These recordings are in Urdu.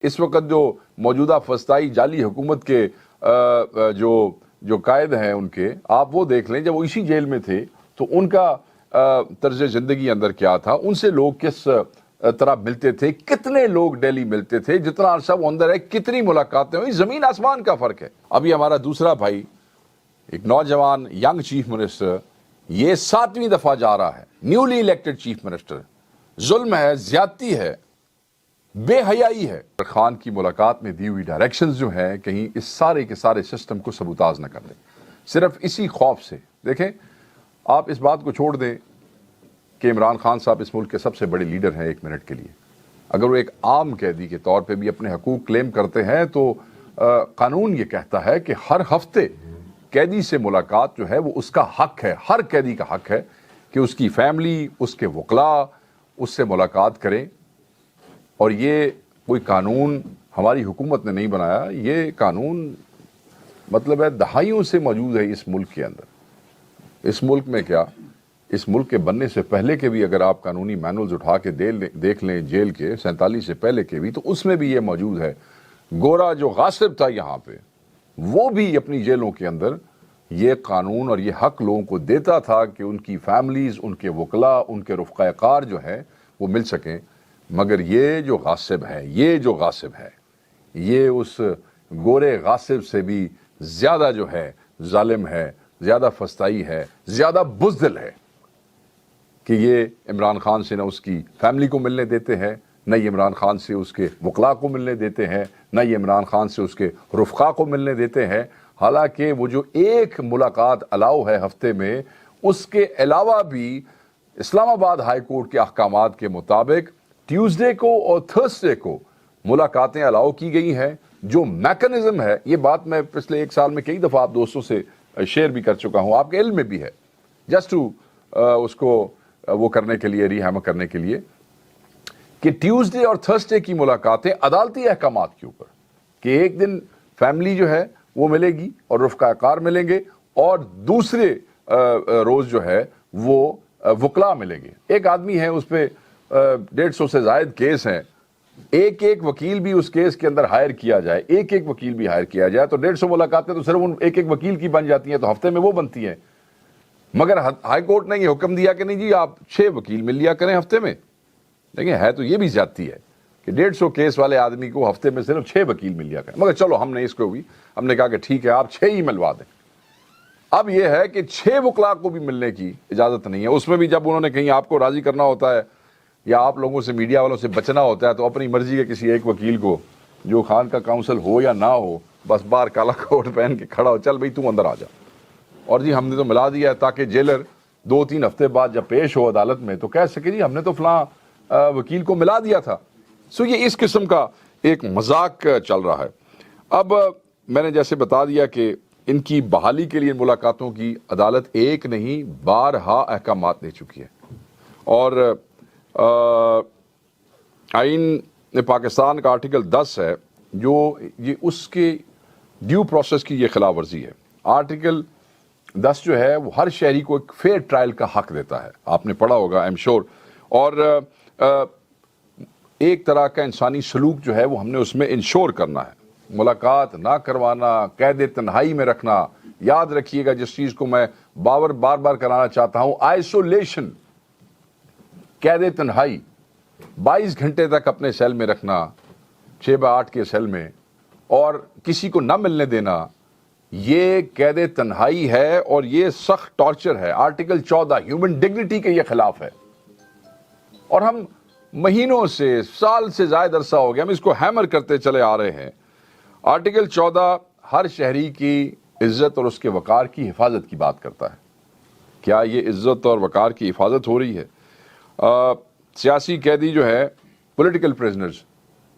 اس وقت جو موجودہ فسطائی جعلی حکومت کے جو قائد ہیں ان کے، آپ وہ دیکھ لیں، جب وہ اسی جیل میں تھے تو ان کا طرز زندگی اندر کیا تھا، ان سے لوگ کس طرح ملتے تھے، کتنے لوگ ڈیلی ملتے تھے، جتنا عرصہ وہ اندر ہے کتنی ملاقاتیں ہوئی، زمین آسمان کا فرق ہے۔ ابھی ہمارا دوسرا بھائی، ایک نوجوان ینگ چیف منسٹر، یہ 7ویں دفعہ جا رہا ہے، نیولی الیکٹڈ چیف منسٹر۔ ظلم ہے، زیادتی ہے، بے حیائی ہے۔ خان کی ملاقات میں دی ہوئی ڈائریکشنز جو ہیں، کہیں اس سارے کے سارے سسٹم کو سبوتاژ نہ کر دیں، صرف اسی خوف سے۔ دیکھیں، آپ اس بات کو چھوڑ دیں کہ عمران خان صاحب اس ملک کے سب سے بڑے لیڈر ہیں ایک منٹ کے لیے، اگر وہ ایک عام قیدی کے طور پہ بھی اپنے حقوق کلیم کرتے ہیں تو قانون یہ کہتا ہے کہ ہر ہفتے قیدی سے ملاقات جو ہے وہ اس کا حق ہے، ہر قیدی کا حق ہے کہ اس کی فیملی، اس کے وکلاء اس سے ملاقات کریں۔ اور یہ کوئی قانون ہماری حکومت نے نہیں بنایا، یہ قانون مطلب ہے دہائیوں سے موجود ہے اس ملک کے اندر۔ اس ملک میں کیا، اس ملک کے بننے سے پہلے کے بھی اگر آپ قانونی مینولز اٹھا کے دیکھ لیں، جیل کے 47 سے پہلے کے بھی، تو اس میں بھی یہ موجود ہے۔ گورا جو غاصب تھا یہاں پہ، وہ بھی اپنی جیلوں کے اندر یہ قانون اور یہ حق لوگوں کو دیتا تھا کہ ان کی فیملیز، ان کے وکلاء، ان کے رفقائے کار جو ہیں وہ مل سکیں۔ مگر یہ جو غاصب ہے، یہ اس گورے غاصب سے بھی زیادہ جو ہے ظالم ہے، زیادہ فسطائی ہے، زیادہ بزدل ہے کہ یہ عمران خان سے نہ اس کی فیملی کو ملنے دیتے ہیں، نہ یہ عمران خان سے اس کے وکلاء کو ملنے دیتے ہیں، نہ یہ عمران خان سے اس کے رفقا کو ملنے دیتے ہیں۔ حالانکہ وہ جو ایک ملاقات الاؤ ہے ہفتے میں، اس کے علاوہ بھی اسلام آباد ہائی کورٹ کے احکامات کے مطابق ٹیوزڈے کو اور تھرسڈے کو ملاقاتیں الاؤ کی گئی ہیں۔ جو میکنزم ہے، یہ بات میں پچھلے ایک سال میں کئی دفعہ آپ دوستوں سے شیئر بھی کر چکا ہوں، آپ کے علم میں بھی ہے، جسٹ ٹو اس کو وہ کرنے کے لیے، ری ہیمر کرنے کے لیے، کہ ٹیوزڈے اور تھرسڈے کی ملاقاتیں عدالتی احکامات کے اوپر، کہ ایک دن فیملی جو ہے وہ ملے گی اور رفقا کار ملیں گے، اور دوسرے روز جو ہے وہ وکلاء ملیں گے۔ ایک آدمی ہے، اس پہ 150 سے زائد کیس ہیں، ایک وکیل بھی اس کیس کے اندر ہائر کیا جائے، ایک وکیل بھی ہائر کیا جائے تو 150 ملاقاتیں تو صرف ان ایک وکیل کی بن جاتی ہیں، تو ہفتے میں وہ بنتی ہیں۔ مگر ہائی کورٹ نے یہ حکم دیا کہ نہیں جی، آپ 6 وکیل مل لیا کریں ہفتے میں۔ دیکھیں، ہے تو یہ بھی زیادتی ہے کہ 150 کیس والے آدمی کو ہفتے میں صرف 6 وکیل مل لیا کریں۔ مگر چلو، ہم نے اس کو بھی ہم نے کہا کہ ٹھیک ہے، آپ 6 ہی ملوا دیں۔ اب یہ ہے کہ 6 وکلاء کو بھی ملنے کی اجازت نہیں ہے۔ اس میں بھی جب انہوں نے کہیں آپ کو راضی کرنا ہوتا ہے یا آپ لوگوں سے، میڈیا والوں سے بچنا ہوتا ہے، تو اپنی مرضی کے کسی ایک وکیل کو، جو خان کا کاؤنسل ہو یا نہ ہو، بس باہر کالا کوٹ پہن کے کھڑا ہو، چل بھئی تو اندر آ جا، اور جی ہم نے تو ملا دیا ہے، تاکہ جیلر 2-3 ہفتے بعد جب پیش ہو عدالت میں تو کہہ سکے جی ہم نے تو فلاں وکیل کو ملا دیا تھا۔ سو یہ اس قسم کا ایک مذاق چل رہا ہے۔ اب میں نے جیسے بتا دیا کہ ان کی بحالی کے لیے ملاقاتوں کی عدالت ایک نہیں بارہا احکامات دے چکی ہے، اور آئین پاکستان کا آرٹیکل 10 ہے جو یہ اس کے ڈیو پروسیس کی یہ خلاف ورزی ہے۔ آرٹیکل 10 جو ہے وہ ہر شہری کو ایک فیئر ٹرائل کا حق دیتا ہے، آپ نے پڑھا ہوگا ایم شور، اور ایک طرح کا انسانی سلوک جو ہے وہ ہم نے اس میں انشور کرنا ہے۔ ملاقات نہ کروانا، قید تنہائی میں رکھنا، یاد رکھیے گا جس چیز کو میں بار بار کرانا چاہتا ہوں، آئسولیشن، قید تنہائی، 22 گھنٹے تک اپنے سیل میں رکھنا، 6x8 کے سیل میں، اور کسی کو نہ ملنے دینا، یہ قید تنہائی ہے اور یہ سخت ٹارچر ہے۔ آرٹیکل 14 ہیومن ڈگنیٹی کے یہ خلاف ہے، اور ہم مہینوں سے، سال سے زائد عرصہ ہو گیا ہم اس کو ہیمر کرتے چلے آ رہے ہیں۔ آرٹیکل 14 ہر شہری کی عزت اور اس کے وقار کی حفاظت کی بات کرتا ہے۔ کیا یہ عزت اور وقار کی حفاظت ہو رہی ہے؟ سیاسی قیدی جو ہے، پولیٹیکل پریزنرز،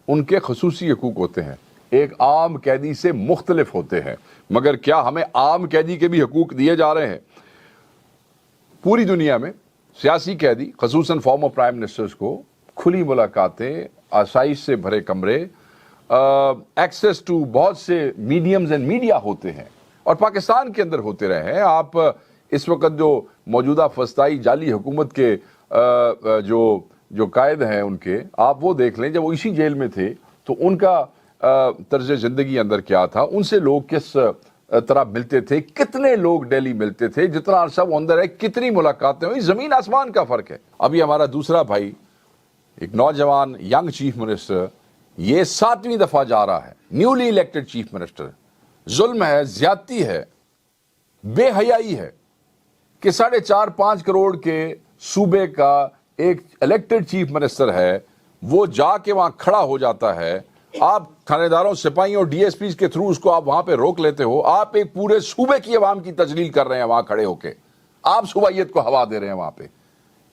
ان کے خصوصی حقوق ہوتے ہیں، ایک عام قیدی سے مختلف ہوتے ہیں، مگر کیا ہمیں عام قیدی کے بھی حقوق دیے جا رہے ہیں؟ پوری دنیا میں سیاسی قیدی، خصوصاً فارمر پرائم منسٹرز کو کھلی ملاقاتیں، آسائش سے بھرے کمرے، ایکسیس ٹو بہت سے میڈیمز اینڈ میڈیا ہوتے ہیں، اور پاکستان کے اندر ہوتے رہے ہیں۔ آپ اس وقت جو موجودہ فسطائی جعلی حکومت کے جو قائد ہیں ان کے، آپ وہ دیکھ لیں، جب وہ اسی جیل میں تھے تو ان کا طرز زندگی اندر کیا تھا, ان سے لوگ کس طرح ملتے تھے, کتنے لوگ ڈیلی ملتے تھے, جتنا عرصہ وہ اندر ہے کتنی ملاقاتیں ہوئی, زمین آسمان کا فرق ہے. ابھی ہمارا دوسرا بھائی ایک نوجوان ینگ چیف منسٹر, یہ 7ویں دفعہ جا رہا ہے, نیولی الیکٹڈ چیف منسٹر. ظلم ہے, زیادتی ہے, بے حیائی ہے کہ 4.5-5 کروڑ کے صوبے کا ایک الیکٹڈ چیف منسٹر ہے, وہ جا کے وہاں کھڑا ہو جاتا ہے. آپ تھانے داروں, سپاہیوں اور ڈی ایس پیز کے تھرو اس کو آپ وہاں پہ روک لیتے ہو. آپ ایک پورے صوبے کی عوام کی تجلیل کر رہے ہیں وہاں کھڑے ہو کے, آپ صوبائیت کو ہوا دے رہے ہیں وہاں پہ.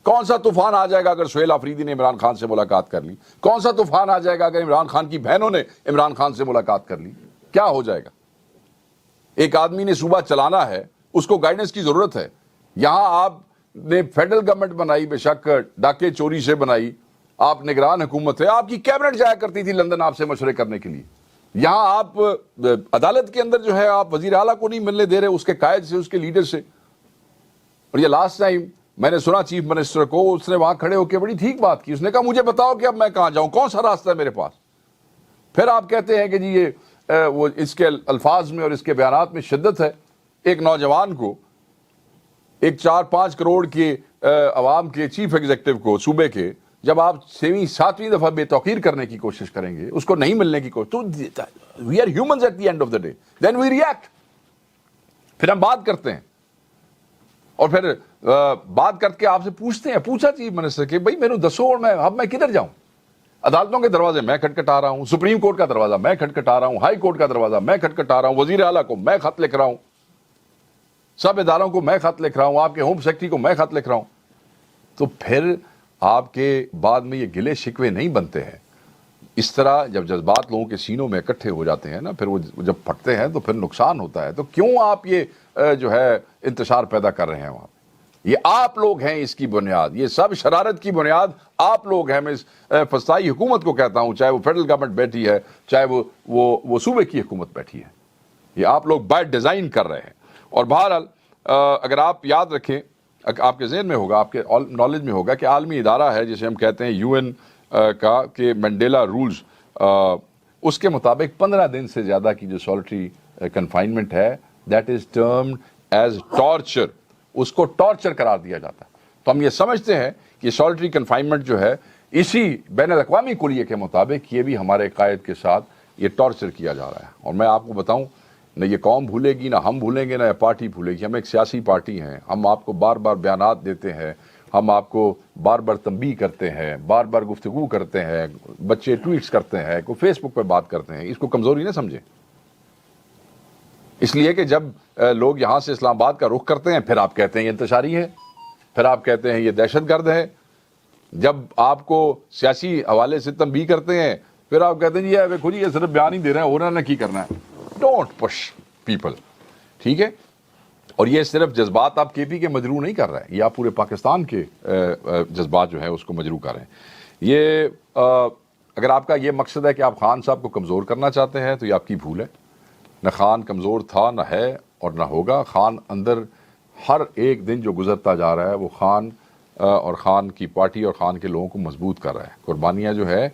کون سا طوفان آ جائے گا اگر سہیل آفریدی نے عمران خان سے ملاقات کر لی؟ کون سا طوفان آ جائے گا اگر عمران خان کی بہنوں نے عمران خان سے ملاقات کر لی؟ کیا ہو جائے گا؟ ایک آدمی نے صوبہ چلانا ہے, اس کو گائیڈنس کی ضرورت ہے. یہاں آپ نے فیڈرل گورنمنٹ بنائی, بے شک ڈاکے چوری سے بنائی, آپ نگران حکومت ہے, آپ کی کیبنٹ جایا کرتی تھی لندن آپ سے مشورے کرنے کے لیے. یہاں آپ عدالت کے اندر جو ہے آپ وزیر اعلیٰ کو نہیں ملنے دے رہے, اس کے قائد سے, اس کے لیڈر سے. اور یہ لاسٹ ٹائم میں نے سنا چیف منسٹر کو, اس نے وہاں کھڑے ہو کے بڑی ٹھیک بات کی. اس نے کہا مجھے بتاؤ کہ اب میں کہاں جاؤں, کون سا راستہ ہے میرے پاس. پھر آپ کہتے ہیں کہ جی یہ وہ اس کے الفاظ میں اور اس کے بیانات میں شدت ہے. ایک نوجوان کو, ایک 4-5 کروڑ کے عوام کے چیف ایگزیکٹو کو, صوبے کے, جب آپ 7ویں دفعہ بے توقیر کرنے کی کوشش کریں گے, اس کو نہیں ملنے کی کوشش, تو we are humans at the end of the day, then we react. پھر ہم بات کرتے ہیں, اور پھر بات کر کے آپ سے پوچھتے ہیں, پوچھا چیف منسٹر کہ بھائی میرے دسو اور میں کدھر جاؤں؟ عدالتوں کے دروازے میں کھٹکھٹا رہا ہوں, سپریم کورٹ کا دروازہ میں کھٹکھٹا رہا ہوں, ہائی کورٹ کا دروازہ میں کھٹکھٹا رہا ہوں, وزیر اعلیٰ کو میں خط لکھ رہا ہوں, سب اداروں کو میں خط لکھ رہا ہوں, آپ کے ہوم سیکرٹری کو میں خط لکھ رہا ہوں. تو پھر آپ کے بعد میں یہ گلے شکوے نہیں بنتے ہیں. اس طرح جب جذبات لوگوں کے سینوں میں اکٹھے ہو جاتے ہیں نا, پھر وہ جب پھٹتے ہیں تو پھر نقصان ہوتا ہے. تو کیوں آپ یہ جو ہے انتشار پیدا کر رہے ہیں وہاں؟ یہ آپ لوگ ہیں اس کی بنیاد, یہ سب شرارت کی بنیاد آپ لوگ ہیں. میں اس فسطائی حکومت کو کہتا ہوں, چاہے وہ فیڈرل گورنمنٹ بیٹھی ہے, چاہے وہ صوبے کی حکومت بیٹھی ہے, یہ آپ لوگ بائی ڈیزائن کر رہے ہیں. اور بہرحال اگر آپ یاد رکھیں, آپ کے ذہن میں ہوگا, آپ کے نالج میں ہوگا کہ عالمی ادارہ ہے جسے ہم کہتے ہیں یو این کا, کہ مینڈیلا رولز, اس کے مطابق 15 دن سے زیادہ کی جو سولٹری کنفائنمنٹ ہے, that is termed as torture, اس کو ٹارچر قرار دیا جاتا ہے. تو ہم یہ سمجھتے ہیں کہ سولٹری کنفائنمنٹ جو ہے اسی بین الاقوامی کلیے کے مطابق یہ بھی ہمارے قائد کے ساتھ یہ ٹارچر کیا جا رہا ہے. اور میں آپ کو بتاؤں, نہ یہ قوم بھولے گی, نہ ہم بھولیں گے, نہ یہ پارٹی بھولے گی. ہم ایک سیاسی پارٹی ہیں, ہم آپ کو بار بار بیانات دیتے ہیں, ہم آپ کو بار بار تنبیہ کرتے ہیں, بار بار گفتگو کرتے ہیں, بچے ٹویٹس کرتے ہیں, کوئی فیس بک پہ بات کرتے ہیں. اس کو کمزوری نہ سمجھیں. اس لیے کہ جب لوگ یہاں سے اسلام آباد کا رخ کرتے ہیں, پھر آپ کہتے ہیں یہ انتشاری ہے, پھر آپ کہتے ہیں یہ دہشت گرد ہے. جب آپ کو سیاسی حوالے سے تنبیہ کرتے ہیں, پھر آپ کہتے ہیں جی یہ صرف بیان ہی دے رہے ہیں, ہو رہا نہ کی کرنا ہے. ڈونٹ پش پیپل, ٹھیک ہے؟ اور یہ صرف جذبات آپ کے پی کے مجروح نہیں کر رہے ہیں, یہ آپ پورے پاکستان کے جذبات جو ہے اس کو مجروح کر رہے ہیں. یہ اگر آپ کا یہ مقصد ہے کہ آپ خان صاحب کو کمزور کرنا چاہتے ہیں تو یہ آپ کی بھول ہے. نہ خان کمزور تھا, نہ ہے, اور نہ ہوگا. خان اندر ہر ایک دن جو گزرتا جا رہا ہے وہ خان اور خان کی پارٹی اور خان کے لوگوں کو مضبوط کر رہا ہے. قربانیاں جو ہے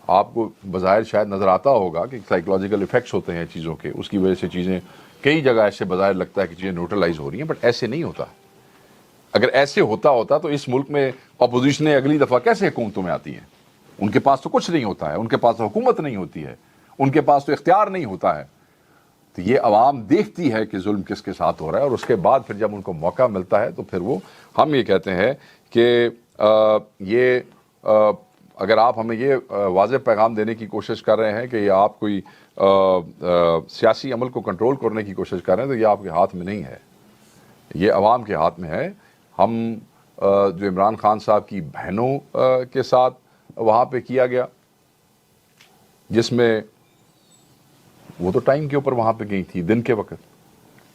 آپ کو بظاہر شاید نظر آتا ہوگا کہ سائیکولوجیکل ایفیکٹس ہوتے ہیں چیزوں کے, اس کی وجہ سے چیزیں کئی جگہ ایسے بظاہر لگتا ہے کہ چیزیں نیوٹرلائز ہو رہی ہیں, بٹ ایسے نہیں ہوتا. اگر ایسے ہوتا تو اس ملک میں اپوزیشنیں اگلی دفعہ کیسے حکومتوں میں آتی ہیں؟ ان کے پاس تو کچھ نہیں ہوتا ہے, ان کے پاس تو حکومت نہیں ہوتی ہے, ان کے پاس تو اختیار نہیں ہوتا ہے. تو یہ عوام دیکھتی ہے کہ ظلم کس کے ساتھ ہو رہا ہے, اور اس کے بعد پھر جب ان کو موقع ملتا ہے تو پھر وہ, ہم یہ کہتے ہیں کہ یہ اگر آپ ہمیں یہ واضح پیغام دینے کی کوشش کر رہے ہیں کہ یہ آپ کوئی سیاسی عمل کو کنٹرول کرنے کی کوشش کر رہے ہیں, تو یہ آپ کے ہاتھ میں نہیں ہے, یہ عوام کے ہاتھ میں ہے. ہم جو عمران خان صاحب کی بہنوں کے ساتھ وہاں پہ کیا گیا, جس میں وہ تو ٹائم کے اوپر وہاں پہ گئی تھی, دن کے وقت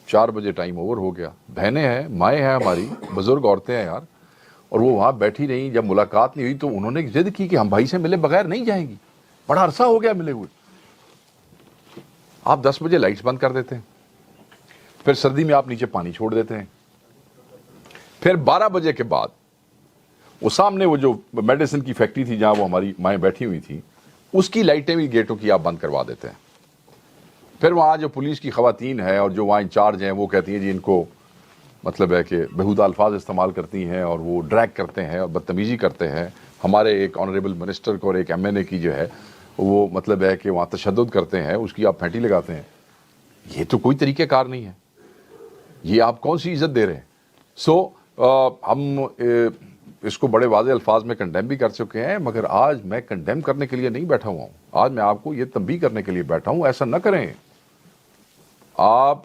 4 بجے ٹائم اوور ہو گیا. بہنیں ہیں, مائیں ہیں, ہماری بزرگ عورتیں ہیں یار, اور وہ وہاں بیٹھی رہیں. جب ملاقات نہیں ہوئی تو انہوں نے ضد کی کہ ہم بھائی سے ملے بغیر نہیں جائیں گی. بڑا عرصہ ہو گیا ملے ہوئے. آپ 10 بجے لائٹس بند کر دیتے ہیں, پھر سردی میں آپ نیچے پانی چھوڑ دیتے ہیں, پھر 12 بجے کے بعد وہ سامنے وہ جو میڈیسن کی فیکٹری تھی جہاں وہ ہماری مائیں بیٹھی ہوئی تھی, اس کی لائٹیں بھی گیٹوں کی آپ بند کروا دیتے ہیں. پھر وہاں جو پولیس کی خواتین ہیں اور جو وہاں انچارج ہیں وہ کہتی ہیں جی ان کو مطلب ہے کہ بہودہ الفاظ استعمال کرتی ہیں اور وہ ڈریگ کرتے ہیں اور بدتمیزی کرتے ہیں. ہمارے ایک آنریبل منسٹر کو اور ایک ایم این اے کی جو ہے وہ مطلب ہے کہ وہاں تشدد کرتے ہیں, اس کی آپ پھینٹی لگاتے ہیں. یہ تو کوئی طریقہ کار نہیں ہے. یہ آپ کون سی عزت دے رہے ہیں؟ ہم اس کو بڑے واضح الفاظ میں کنڈیم بھی کر چکے ہیں, مگر آج میں کنڈیم کرنے کے لیے نہیں بیٹھا ہوا ہوں. آج میں آپ کو یہ تنبیہ کرنے کے لیے بیٹھا ہوں, ایسا نہ کریں. آپ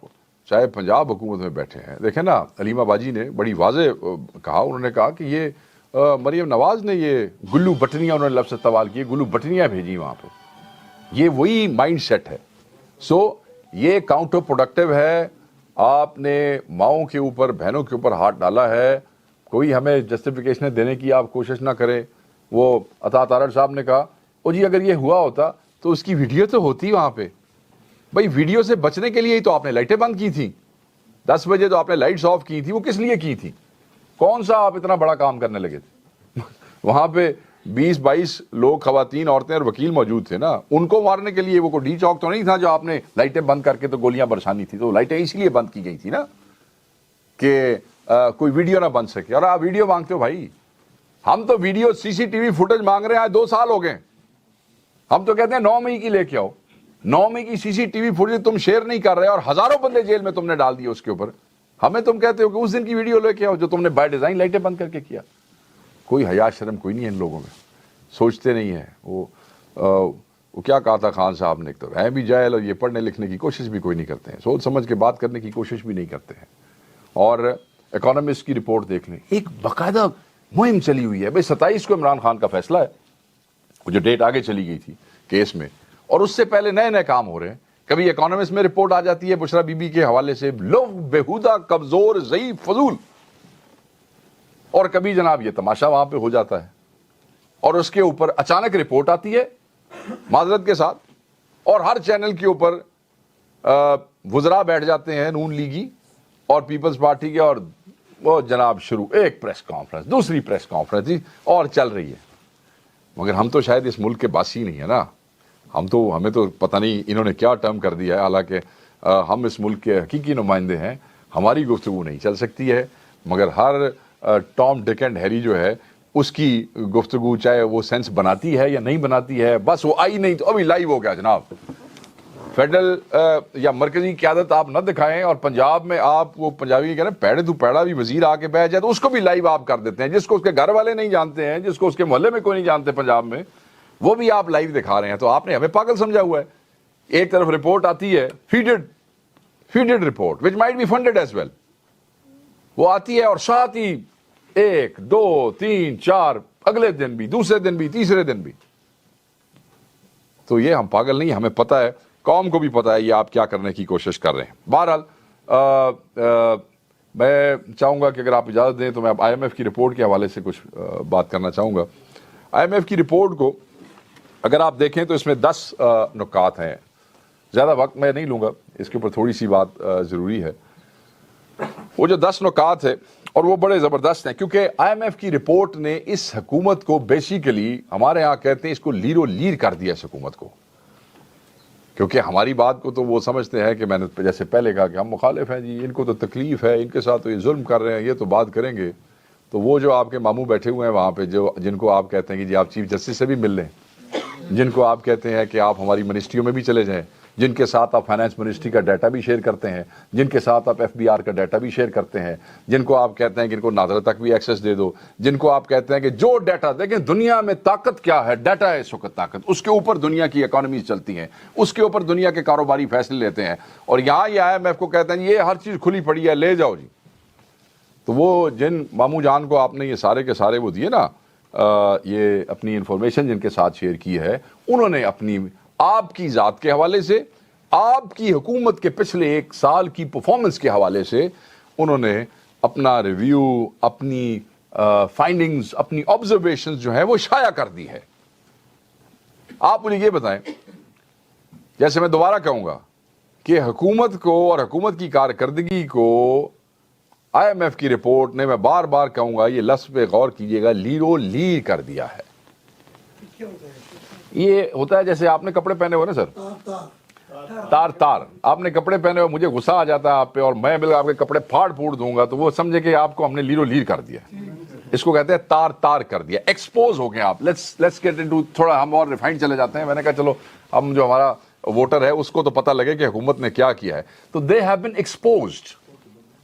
چاہے پنجاب حکومت میں بیٹھے ہیں, دیکھیں نا علیمہ باجی نے بڑی واضح کہا, انہوں نے کہا کہ یہ مریم نواز نے یہ گلو بٹنیاں انہوں نے لفظ استعمال کیے, گلو بٹنیاں بھیجی وہاں پہ. یہ وہی مائنڈ سیٹ ہے. یہ کاؤنٹر پروڈکٹیو ہے. آپ نے ماؤں کے اوپر بہنوں کے اوپر ہاتھ ڈالا ہے. کوئی ہمیں جسٹیفیکیشن دینے کی آپ کوشش نہ کریں. وہ عطا تارڑ صاحب نے کہا او جی اگر یہ ہوا ہوتا تو اس کی ویڈیو تو ہوتی وہاں پہ. بھائی ویڈیو سے بچنے کے لیے ہی تو آپ نے لائٹیں بند کی تھیں. 10 بجے تو آپ نے لائٹس آف کی تھی. وہ کس لیے کی تھی؟ کون سا آپ اتنا بڑا کام کرنے لگے تھے؟ وہاں پہ 20-22 لوگ, خواتین, عورتیں اور وکیل موجود تھے نا. ان کو مارنے کے لیے وہ کوئی ڈی چوک تو نہیں تھا جو آپ نے لائٹیں بند کر کے تو گولیاں برسانی تھی. تو لائٹیں اس لیے بند کی گئی تھی نا کہ کوئی ویڈیو نہ بن سکے. اور آپ ویڈیو مانگتے ہو بھائی. ہم تو ویڈیو CCTV فوٹیج مانگ رہے ہیں, آج 2 سال ہو گئے. ہم تو کہتے ہیں 9 مئی کی لے کے آؤ. 9 مئی کی CCTV فوٹیج تم شیئر نہیں کر رہے اور ہزاروں بندے جیل میں تم نے ڈال دیے اس کے اوپر. ہمیں تم کہتے ہو کہ اس دن کی ویڈیو لے کے آؤ جو تم نے بائی ڈیزائن لائٹیں بند کر کے کیا. کوئی حیا شرم کوئی نہیں ہے ان لوگوں میں. سوچتے نہیں ہیں. وہ کیا کہا تھا خان صاحب نے, ایک تو ہیں بھی جاہل اور یہ پڑھنے لکھنے کی کوشش بھی کوئی نہیں کرتے ہیں, سوچ سمجھ کے بات کرنے کی کوشش بھی نہیں کرتے ہیں. اور اکانومسٹ کی رپورٹ دیکھ لیں, ایک باقاعدہ مہم چلی ہوئی ہے. بھائی 27 کو عمران خان کا فیصلہ ہے, وہ جو ڈیٹ آگے چلی گئی تھی کیس میں, اور اس سے پہلے نئے نئے کام ہو رہے ہیں. کبھی اکانومسٹ میں رپورٹ آ جاتی ہے بشرا بی بی کے حوالے سے, لوگ بےہودہ, کمزور, ضعیف, فضول, اور کبھی جناب یہ تماشا وہاں پہ ہو جاتا ہے. اور اس کے اوپر اچانک رپورٹ آتی ہے معذرت کے ساتھ, اور ہر چینل کے اوپر وزراء بیٹھ جاتے ہیں نون لیگی اور پیپلز پارٹی کے, اور وہ جناب شروع ایک پریس کانفرنس, دوسری پریس کانفرنس جی, اور چل رہی ہے. مگر ہم تو شاید اس ملک کے باسی نہیں ہے نا. ہمیں تو پتہ نہیں انہوں نے کیا ٹرم کر دیا ہے. حالانکہ ہم اس ملک کے حقیقی نمائندے ہیں. ہماری گفتگو نہیں چل سکتی ہے, مگر ہر ٹام ڈک اینڈ ہیری جو ہے اس کی گفتگو چاہے وہ سینس بناتی ہے یا نہیں بناتی ہے, بس وہ آئی نہیں تو ابھی لائیو ہو گیا جناب. فیڈرل یا مرکزی قیادت آپ نہ دکھائیں, اور پنجاب میں آپ وہ پنجابی کہہ رہے ہیں پیڑے تو پیڑا بھی وزیر آ کے بیٹھ جائے تو اس کو بھی لائیو آپ کر دیتے ہیں. جس کو اس کے گھر والے نہیں جانتے ہیں, جس کو اس کے محلے میں کوئی نہیں جانتے پنجاب میں, وہ بھی آپ لائیو دکھا رہے ہیں. تو آپ نے ہمیں پاگل سمجھا ہوا ہے. ایک طرف رپورٹ آتی ہے faded report which might be funded as well, وہ آتی ہے اور ساتھ ہی 1 2 3 4 اگلے دن بھی, دوسرے دن بھی, تیسرے دن بھی. تو یہ ہم پاگل نہیں, ہمیں پتہ ہے, قوم کو بھی پتہ ہے یہ آپ کیا کرنے کی کوشش کر رہے ہیں. بہرحال میں چاہوں گا کہ اگر آپ اجازت دیں تو میں اب IMF کی رپورٹ کے حوالے سے کچھ بات کرنا چاہوں گا. IMF کی رپورٹ کو اگر آپ دیکھیں تو اس میں 10 نکات ہیں. زیادہ وقت میں نہیں لوں گا, اس کے اوپر تھوڑی سی بات ضروری ہے. وہ جو 10 نکات ہے اور وہ بڑے زبردست ہیں, کیونکہ IMF کی رپورٹ نے اس حکومت کو بیسیکلی, ہمارے ہاں کہتے ہیں اس کو لیرو لیر کر دیا اس حکومت کو. کیونکہ ہماری بات کو تو وہ سمجھتے ہیں کہ میں نے جیسے پہلے کہا کہ ہم مخالف ہیں جی, ان کو تو تکلیف ہے, ان کے ساتھ تو یہ ظلم کر رہے ہیں, یہ تو بات کریں گے. تو وہ جو آپ کے ماموں بیٹھے ہوئے ہیں وہاں پہ, جن کو آپ کہتے ہیں کہ جی آپ چیف جسٹس سے بھی مل لیں, جن کو آپ کہتے ہیں کہ آپ ہماری منسٹریوں میں بھی چلے جائیں, جن کے ساتھ آپ فائنانس منسٹری کا ڈیٹا بھی شیئر کرتے ہیں, جن کے ساتھ آپ FBR کا ڈیٹا بھی شیئر کرتے ہیں, جن کو آپ کہتے ہیں کہ ان کو ناظرہ تک بھی ایکسیس دے دو, جن کو آپ کہتے ہیں کہ جو ڈیٹا, دیکھیں دنیا میں طاقت کیا ہے, ڈیٹا ہے اس وقت طاقت, اس کے اوپر دنیا کی اکانومیز چلتی ہیں, اس کے اوپر دنیا کے کاروباری فیصلے لیتے ہیں. اور یہاں یہ IMF کو کہتے ہیں یہ ہر چیز کھلی پڑی ہے, لے جاؤ جی. تو وہ جن ماموں جان کو آپ نے یہ سارے کے سارے وہ دیے نا, یہ اپنی انفارمیشن جن کے ساتھ شیئر کی ہے, انہوں نے اپنی آپ کی ذات کے حوالے سے, آپ کی حکومت کے پچھلے 1 سال کی پرفارمنس کے حوالے سے انہوں نے اپنا ریویو, اپنی فائنڈنگز, اپنی آبزرویشنز جو ہیں وہ شائع کر دی ہے. آپ مجھے یہ بتائیں, جیسے میں دوبارہ کہوں گا کہ حکومت کو اور حکومت کی کارکردگی کو IMF کی رپورٹ نے, میں بار بار کہوں گا یہ لفظ پہ غور کیجئے گا, لیرو لیر کر دیا ہے. یہ ہوتا ہے جیسے آپ نے کپڑے پہنے ہوئے نا سر، تار آپ نے کپڑے پہنے ہوئے، مجھے غصہ آ جاتا ہے آپ پہ اور میں بالکل آپ کے کپڑے پھاڑ پھوڑ دوں گا تو وہ سمجھے کہ آپ کو ہم نے لیرو لیر کر دیا، اس کو کہتے ہیں تار کر دیا، ایکسپوز ہو گئے آپ. لیٹس گیٹ انٹو، تھوڑا ہم اور ریفائنڈ چلے جاتے ہیں. میں نے کہا چلو ہم جو ہمارا ووٹر ہے اس کو تو پتہ لگے کہ حکومت نے کیا کیا ہے. تو دے ہیو بین ایکسپوزڈ،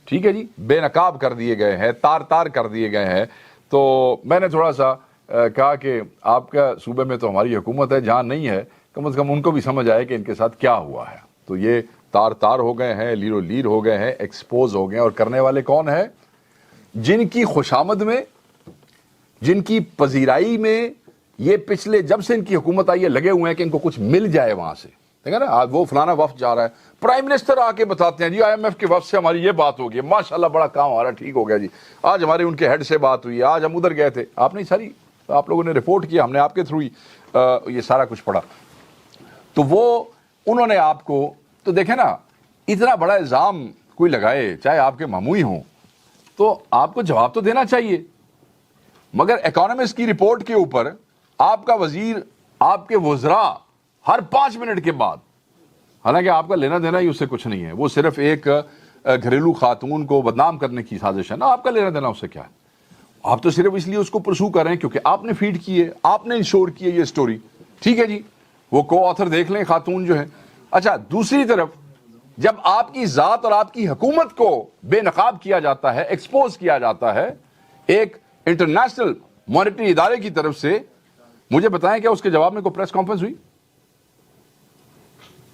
ٹھیک ہے جی، بے نقاب کر دیے گئے ہیں، تار کر دیے گئے ہیں. تو میں نے تھوڑا سا کہا کہ آپ کا صوبے میں تو ہماری حکومت ہے، جہاں نہیں ہے کم از کم ان کو بھی سمجھ آئے کہ ان کے ساتھ کیا ہوا ہے. تو یہ تار ہو گئے ہیں، لیرو لیر ہو گئے ہیں، ایکسپوز ہو گئے ہیں. اور کرنے والے کون ہیں؟ جن کی خوشامد میں، جن کی پذیرائی میں یہ پچھلے جب سے ان کی حکومت آئی ہے لگے ہوئے ہیں کہ ان کو کچھ مل جائے وہاں سے. دیکھا نا، وہ فلانا وفد جا رہا ہے، پرائم منسٹر آ کے بتاتے ہیں جی IMF کے وفد سے ہماری یہ بات ہو گئی، ماشاءاللہ بڑا کام ہمارا ٹھیک ہو گیا جی، آج ہمارے ان کے ہیڈ سے بات ہوئی، آج ہم ادھر گئے تھے. آپ نے ساری، آپ لوگوں نے رپورٹ کیا، ہم نے آپ کے تھرو یہ سارا کچھ پڑھا. تو وہ انہوں نے آپ کو، تو دیکھیں نا اتنا بڑا الزام کوئی لگائے چاہے آپ کے ماموئی ہوں تو آپ کو جواب تو دینا چاہیے. مگر اکانومسٹ کی رپورٹ کے اوپر آپ کا وزیر، آپ کے وزراء ہر 5 منٹ کے بعد، حالانکہ آپ کا لینا دینا ہی اس سے کچھ نہیں ہے، وہ صرف ایک گھریلو خاتون کو بدنام کرنے کی سازش ہے نا، آپ کا لینا دینا اس سے کیا ہے؟ آپ تو صرف اس لیے اس کو پرسو کر رہے ہیں کیونکہ آپ نے فیڈ کی ہے، آپ نے انشور کی ہے یہ سٹوری. ٹھیک ہے جی، وہ کو آتھر دیکھ لیں خاتون جو ہے. اچھا، دوسری طرف جب آپ کی ذات اور آپ کی حکومت کو بے نقاب کیا جاتا ہے، ایکسپوز کیا جاتا ہے ایک انٹرنیشنل مانیٹری ادارے کی طرف سے، مجھے بتائیں کہ اس کے جواب میں کوئی پریس کانفرنس ہوئی؟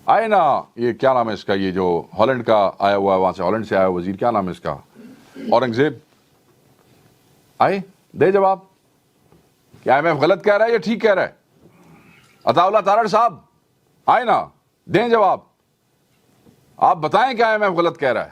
آئے نا، یہ کیا نام ہے اس کا، یہ جو ہالینڈ کا آیا ہوا ہے، وہاں سے ہالینڈ سے آیا وزیر، کیا نام ہے اس کا، اورنگزیب، آئے دے جواب کہ IMF غلط کہہ رہا ہے یا ٹھیک کہہ رہا ہے. عطا اللہ تارڑ صاحب آئے نا، دیں جواب، آپ بتائیں کہ IMF غلط کہہ رہا ہے.